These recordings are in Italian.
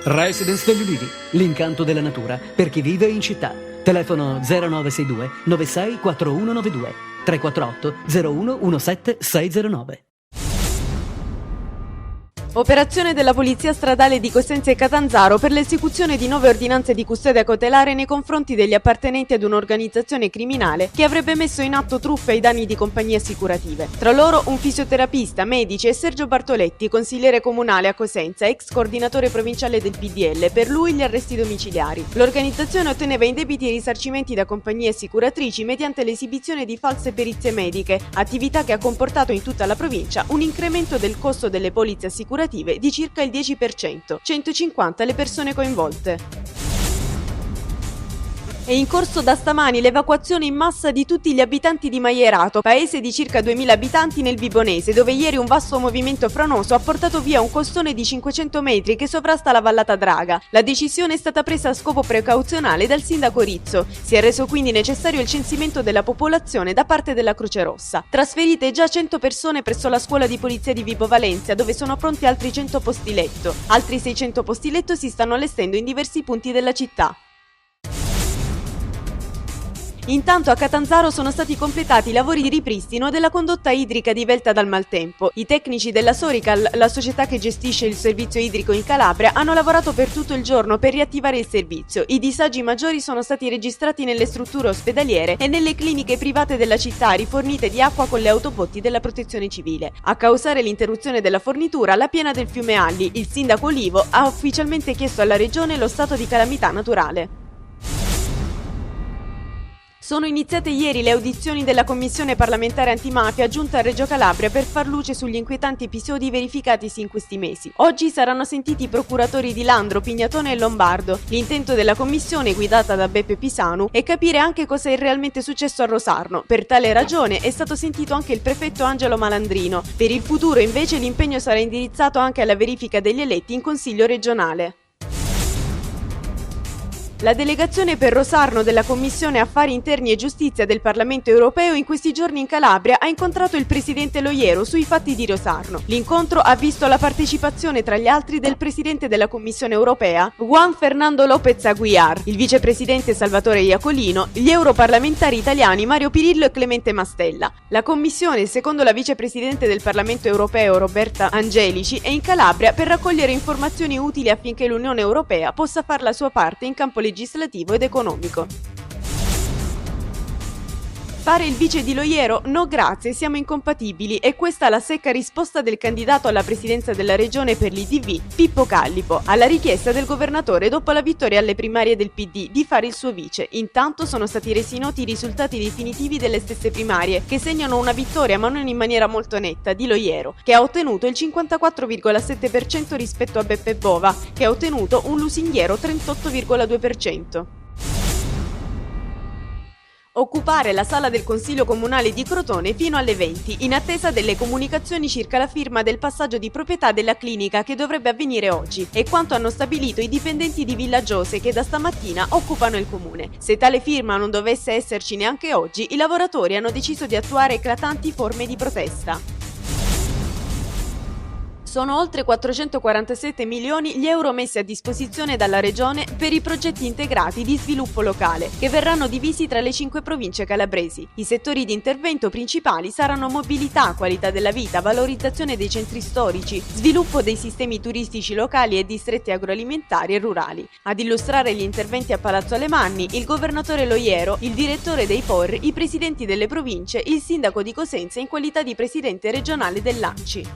Residence degli Ulivi, l'incanto della natura per chi vive in città. Telefono 0962 96 4192 348 01 17 609. Operazione della Polizia Stradale di Cosenza e Catanzaro per l'esecuzione di 9 ordinanze di custodia cautelare nei confronti degli appartenenti ad un'organizzazione criminale che avrebbe messo in atto truffe ai danni di compagnie assicurative. Tra loro un fisioterapista, medici e Sergio Bartoletti, consigliere comunale a Cosenza, ex coordinatore provinciale del PDL, per lui gli arresti domiciliari. L'organizzazione otteneva indebiti e risarcimenti da compagnie assicuratrici mediante l'esibizione di false perizie mediche, attività che ha comportato in tutta la provincia un incremento del costo delle polizze assicurative di circa il 10%, 150 le persone coinvolte. È in corso da stamani l'evacuazione in massa di tutti gli abitanti di Maierato, paese di circa 2000 abitanti nel Vibonese, dove ieri un vasto movimento franoso ha portato via un costone di 500 metri che sovrasta la vallata Draga. La decisione è stata presa a scopo precauzionale dal sindaco Rizzo. Si è reso quindi necessario il censimento della popolazione da parte della Croce Rossa. Trasferite già 100 persone presso la scuola di polizia di Vibo Valentia, dove sono pronti altri 100 posti letto. Altri 600 posti letto si stanno allestendo in diversi punti della città. Intanto a Catanzaro sono stati completati i lavori di ripristino della condotta idrica divelta dal maltempo. I tecnici della Sorical, la società che gestisce il servizio idrico in Calabria, hanno lavorato per tutto il giorno per riattivare il servizio. I disagi maggiori sono stati registrati nelle strutture ospedaliere e nelle cliniche private della città rifornite di acqua con le autobotti della Protezione Civile. A causare l'interruzione della fornitura, la piena del fiume Alli, il sindaco Olivo ha ufficialmente chiesto alla regione lo stato di calamità naturale. Sono iniziate ieri le audizioni della Commissione parlamentare antimafia giunta a Reggio Calabria per far luce sugli inquietanti episodi verificatisi in questi mesi. Oggi saranno sentiti i procuratori di Landro, Pignatone e Lombardo. L'intento della commissione, guidata da Beppe Pisanu, è capire anche cosa è realmente successo a Rosarno. Per tale ragione è stato sentito anche il prefetto Angelo Malandrino. Per il futuro invece l'impegno sarà indirizzato anche alla verifica degli eletti in Consiglio regionale. La delegazione per Rosarno della Commissione Affari Interni e Giustizia del Parlamento Europeo in questi giorni in Calabria ha incontrato il presidente Loiero sui fatti di Rosarno. L'incontro ha visto la partecipazione tra gli altri del presidente della Commissione Europea, Juan Fernando López Aguilar, il vicepresidente Salvatore Iacolino, gli europarlamentari italiani Mario Pirillo e Clemente Mastella. La Commissione, secondo la vicepresidente del Parlamento Europeo Roberta Angelici, è in Calabria per raccogliere informazioni utili affinché l'Unione Europea possa fare la sua parte in campo legislativo ed economico. Fare il vice di Loiero? No grazie, siamo incompatibili. E questa la secca risposta del candidato alla presidenza della regione per l'IDV, Pippo Callipo, alla richiesta del governatore dopo la vittoria alle primarie del PD di fare il suo vice. Intanto sono stati resi noti i risultati definitivi delle stesse primarie, che segnano una vittoria, ma non in maniera molto netta, di Loiero, che ha ottenuto il 54,7% rispetto a Beppe Bova, che ha ottenuto un lusinghiero 38,2%. Occupare la sala del Consiglio Comunale di Crotone fino alle 20, in attesa delle comunicazioni circa la firma del passaggio di proprietà della clinica che dovrebbe avvenire oggi, e quanto hanno stabilito i dipendenti di Villa Giose che da stamattina occupano il comune. Se tale firma non dovesse esserci neanche oggi, i lavoratori hanno deciso di attuare eclatanti forme di protesta. Sono oltre 447 milioni gli euro messi a disposizione dalla Regione per i progetti integrati di sviluppo locale, che verranno divisi tra le 5 province calabresi. I settori di intervento principali saranno mobilità, qualità della vita, valorizzazione dei centri storici, sviluppo dei sistemi turistici locali e distretti agroalimentari e rurali. Ad illustrare gli interventi a Palazzo Alemanni, il governatore Loiero, il direttore dei POR, i presidenti delle province, il sindaco di Cosenza in qualità di presidente regionale dell'ANCI.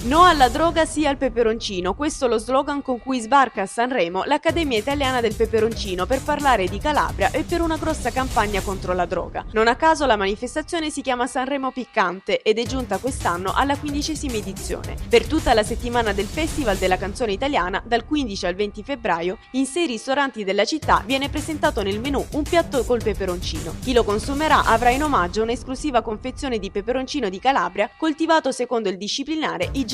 No alla droga, sì al peperoncino, questo è lo slogan con cui sbarca a Sanremo l'Accademia Italiana del Peperoncino per parlare di Calabria e per una grossa campagna contro la droga. Non a caso la manifestazione si chiama Sanremo Piccante ed è giunta quest'anno alla 15ª edizione. Per tutta la settimana del Festival della Canzone Italiana, dal 15 al 20 febbraio, in 6 ristoranti della città viene presentato nel menù un piatto col peperoncino. Chi lo consumerà avrà in omaggio un'esclusiva confezione di peperoncino di Calabria coltivato secondo il disciplinare IGP.